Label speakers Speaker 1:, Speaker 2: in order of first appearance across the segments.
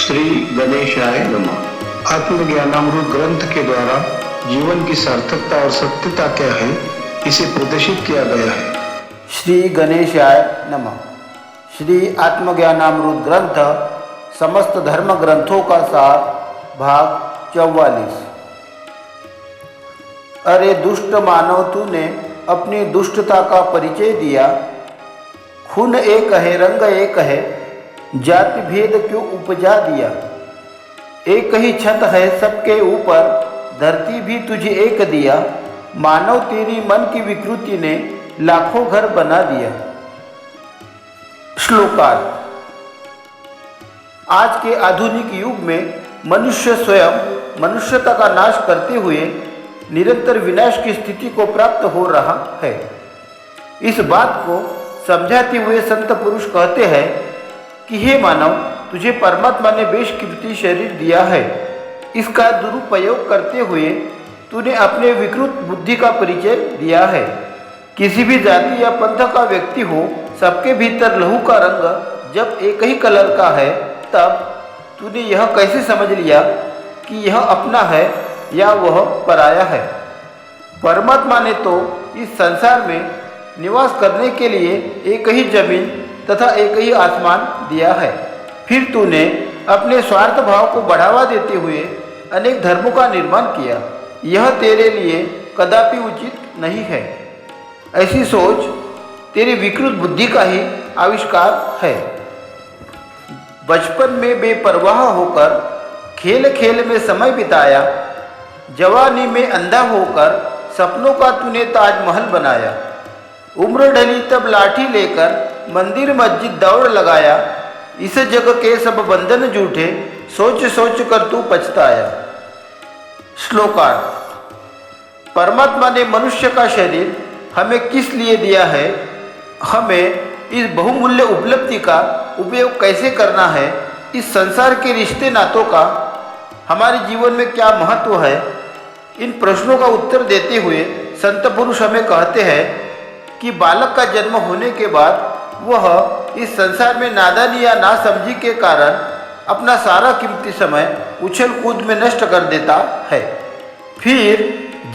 Speaker 1: श्री गणेशाय नमः। आत्मज्ञानामृत ग्रंथ के द्वारा जीवन की सार्थकता और सत्यता क्या है, इसे प्रदर्शित किया गया है।
Speaker 2: श्री गणेशाय नमः। श्री आत्मज्ञानामृत ग्रंथ समस्त धर्म ग्रंथों का सार, भाग 44। अरे दुष्ट मानव, तूने अपनी दुष्टता का परिचय दिया। खून एक है, रंग एक है, जाति भेद क्यों उपजा दिया। एक ही छत है सबके ऊपर, धरती भी तुझे एक दिया। मानव तेरी मन की विकृति ने लाखों घर बना दिया। श्लोकार्थ। आज के आधुनिक युग में मनुष्य स्वयं मनुष्यता का नाश करते हुए निरंतर विनाश की स्थिति को प्राप्त हो रहा है। इस बात को समझाते हुए संत पुरुष कहते हैं कि हे मानव, तुझे परमात्मा ने बेशकीमती शरीर दिया है। इसका दुरुपयोग करते हुए तूने अपने विकृत बुद्धि का परिचय दिया है। किसी भी जाति या पंथ का व्यक्ति हो, सबके भीतर लहू का रंग जब एक ही कलर का है, तब तूने यह कैसे समझ लिया कि यह अपना है या वह पराया है। परमात्मा ने तो इस संसार में निवास करने के लिए एक ही जमीन तथा एक ही आसमान दिया है। फिर तूने अपने स्वार्थ भाव को बढ़ावा देते हुए अनेक धर्मों का निर्माण किया। यह तेरे लिए कदापि उचित नहीं है। ऐसी सोच तेरी विकृत बुद्धि का ही आविष्कार है। बचपन में बेपरवाह होकर खेल खेल में समय बिताया। जवानी में अंधा होकर सपनों का तूने ताजमहल बनाया। उम्र ढली तब लाठी लेकर मंदिर मस्जिद दौड़ लगाया। इस जग के सब बंधन झूठे, सोच सोच कर तू पछताया। श्लोकार्थ। परमात्मा ने मनुष्य का शरीर हमें किस लिए दिया है, हमें इस बहुमूल्य उपलब्धि का उपयोग कैसे करना है, इस संसार के रिश्ते नातों का हमारे जीवन में क्या महत्व है, इन प्रश्नों का उत्तर देते हुए संत पुरुष हमें कहते हैं कि बालक का जन्म होने के बाद वह इस संसार में नादानी या नासमझी के कारण अपना सारा कीमती समय उछल कूद में नष्ट कर देता है। फिर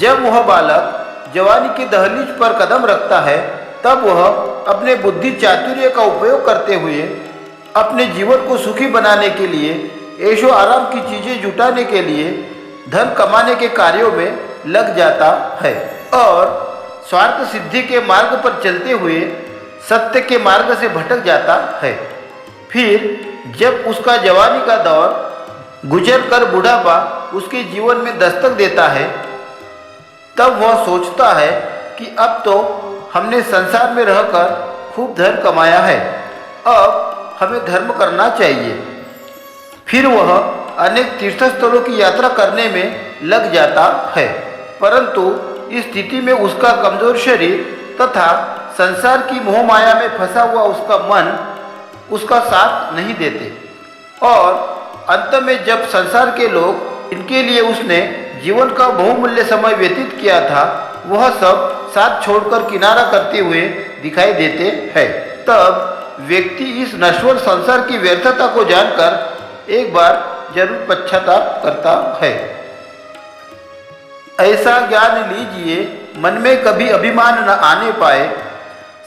Speaker 2: जब वह बालक जवानी की दहलीज पर कदम रखता है, तब वह अपने बुद्धि चातुर्य का उपयोग करते हुए अपने जीवन को सुखी बनाने के लिए, ऐशो आराम की चीज़ें जुटाने के लिए, धन कमाने के कार्यों में लग जाता है और स्वार्थ सिद्धि के मार्ग पर चलते हुए सत्य के मार्ग से भटक जाता है। फिर जब उसका जवानी का दौर गुजर कर बुढ़ापा उसके जीवन में दस्तक देता है, तब वह सोचता है कि अब तो हमने संसार में रहकर खूब धन कमाया है, अब हमें धर्म करना चाहिए। फिर वह अनेक तीर्थस्थलों की यात्रा करने में लग जाता है, परंतु इस स्थिति में उसका कमजोर शरीर तथा संसार की मोह माया में फंसा हुआ उसका मन उसका साथ नहीं देते और अंत में जब संसार के लोग, इनके लिए उसने जीवन का बहुमूल्य समय व्यतीत किया था, वह सब साथ छोड़कर किनारा करते हुए दिखाई देते हैं, तब व्यक्ति इस नश्वर संसार की व्यर्थता को जानकर एक बार जरूर पश्चाताप करता है। ऐसा ज्ञान लीजिए, मन में कभी अभिमान न आने पाए।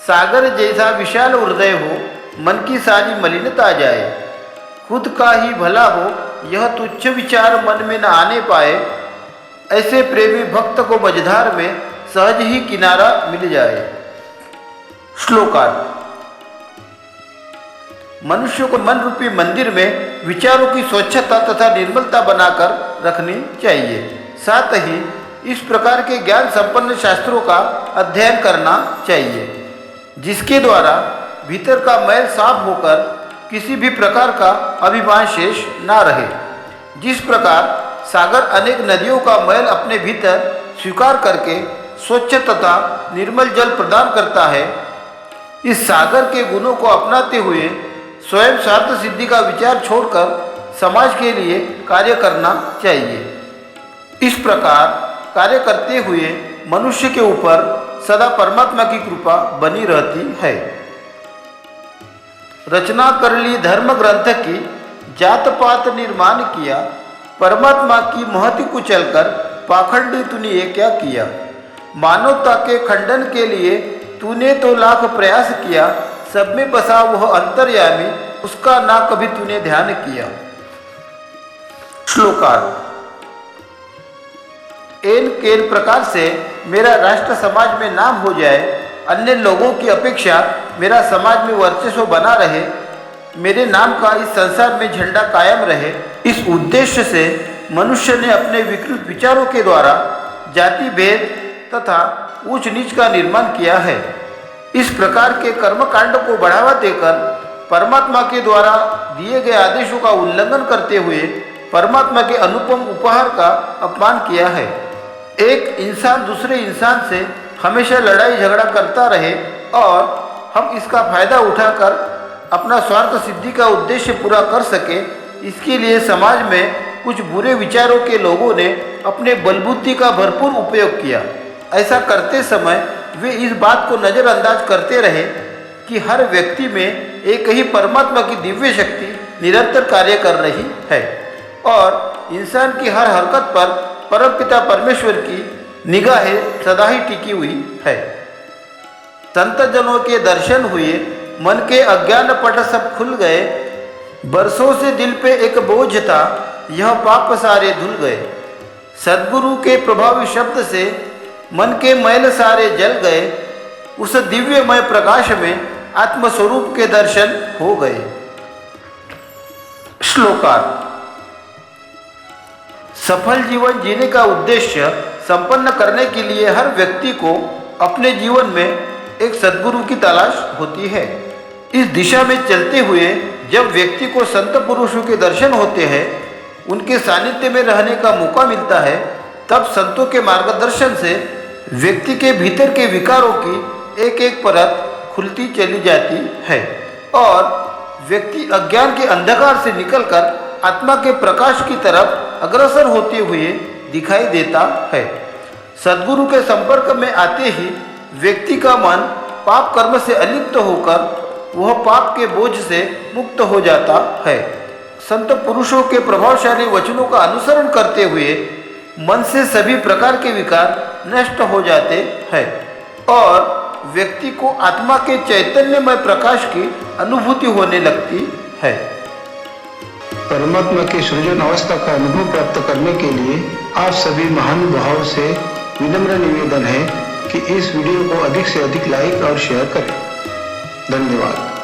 Speaker 2: सागर जैसा विशाल हृदय हो, मन की सारी मलिनता जाए। खुद का ही भला हो, यह तुच्छ विचार मन में न आने पाए। ऐसे प्रेमी भक्त को मझधार में सहज ही किनारा मिल जाए। श्लोकार्थ। मनुष्य को मन रूपी मंदिर में विचारों की स्वच्छता तथा निर्मलता बनाकर रखनी चाहिए। साथ ही इस प्रकार के ज्ञान संपन्न शास्त्रों का अध्ययन करना चाहिए, जिसके द्वारा भीतर का मैल साफ होकर किसी भी प्रकार का अभिमान शेष ना रहे। जिस प्रकार सागर अनेक नदियों का मैल अपने भीतर स्वीकार करके स्वच्छ तथा निर्मल जल प्रदान करता है, इस सागर के गुणों को अपनाते हुए स्वयं स्वार्थ सिद्धि का विचार छोड़कर समाज के लिए कार्य करना चाहिए। इस प्रकार कार्य करते हुए मनुष्य के ऊपर सदा परमात्मा की कृपा बनी रहती है। रचना कर ली धर्म ग्रंथ की, जात पात निर्माण किया, परमात्मा की महती कुचलकर पाखंडी तूने ये क्या किया। मानवता के खंडन के लिए तूने तो लाख प्रयास किया, सब में बसा वह अंतर्यामी, उसका ना कभी तूने ध्यान किया। श्लोकार्थ। एन केन प्रकार से मेरा राष्ट्र समाज में नाम हो जाए, अन्य लोगों की अपेक्षा मेरा समाज में वर्चस्व बना रहे, मेरे नाम का इस संसार में झंडा कायम रहे, इस उद्देश्य से मनुष्य ने अपने विकृत विचारों के द्वारा जाति भेद तथा ऊंच नीच का निर्माण किया है। इस प्रकार के कर्मकांड को बढ़ावा देकर परमात्मा के द्वारा दिए गए आदेशों का उल्लंघन करते हुए परमात्मा के अनुपम उपहार का अपमान किया है। एक इंसान दूसरे इंसान से हमेशा लड़ाई झगड़ा करता रहे और हम इसका फायदा उठाकर अपना स्वार्थ सिद्धि का उद्देश्य पूरा कर सके, इसके लिए समाज में कुछ बुरे विचारों के लोगों ने अपने बलबुद्धि का भरपूर उपयोग किया। ऐसा करते समय वे इस बात को नज़रअंदाज करते रहे कि हर व्यक्ति में एक ही परमात्मा की दिव्य शक्ति निरंतर कार्य कर रही है और इंसान की हर हरकत पर परमपिता परमेश्वर की निगाहें सदा ही टिकी हुई है। संत जनों के दर्शन हुए, मन के अज्ञान पट सब खुल गए, बरसों से दिल पे एक बोझ था, यह पाप सारे धुल गए। सद्गुरु के प्रभावी शब्द से मन के मैल सारे जल गए, उस दिव्यमय प्रकाश में आत्मस्वरूप के दर्शन हो गए। श्लोकार्थ। सफल जीवन जीने का उद्देश्य संपन्न करने के लिए हर व्यक्ति को अपने जीवन में एक सद्गुरु की तलाश होती है। इस दिशा में चलते हुए जब व्यक्ति को संत पुरुषों के दर्शन होते हैं, उनके सानिध्य में रहने का मौका मिलता है, तब संतों के मार्गदर्शन से व्यक्ति के भीतर के विकारों की एक एक परत खुलती चली जाती है और व्यक्ति अज्ञान के अंधकार से निकलकर आत्मा के प्रकाश की तरफ अग्रसर होते हुए दिखाई देता है। सद्गुरु के संपर्क में आते ही व्यक्ति का मन पाप कर्म से अलिप्त होकर वह पाप के बोझ से मुक्त हो जाता है। संत पुरुषों के प्रभावशाली वचनों का अनुसरण करते हुए मन से सभी प्रकार के विकार नष्ट हो जाते हैं और व्यक्ति को आत्मा के चैतन्यमय प्रकाश की अनुभूति होने लगती है।
Speaker 1: परमात्मा की सृजन अवस्था का अनुभव प्राप्त करने के लिए आप सभी महानुभावों से विनम्र निवेदन है कि इस वीडियो को अधिक से अधिक लाइक और शेयर करें। धन्यवाद।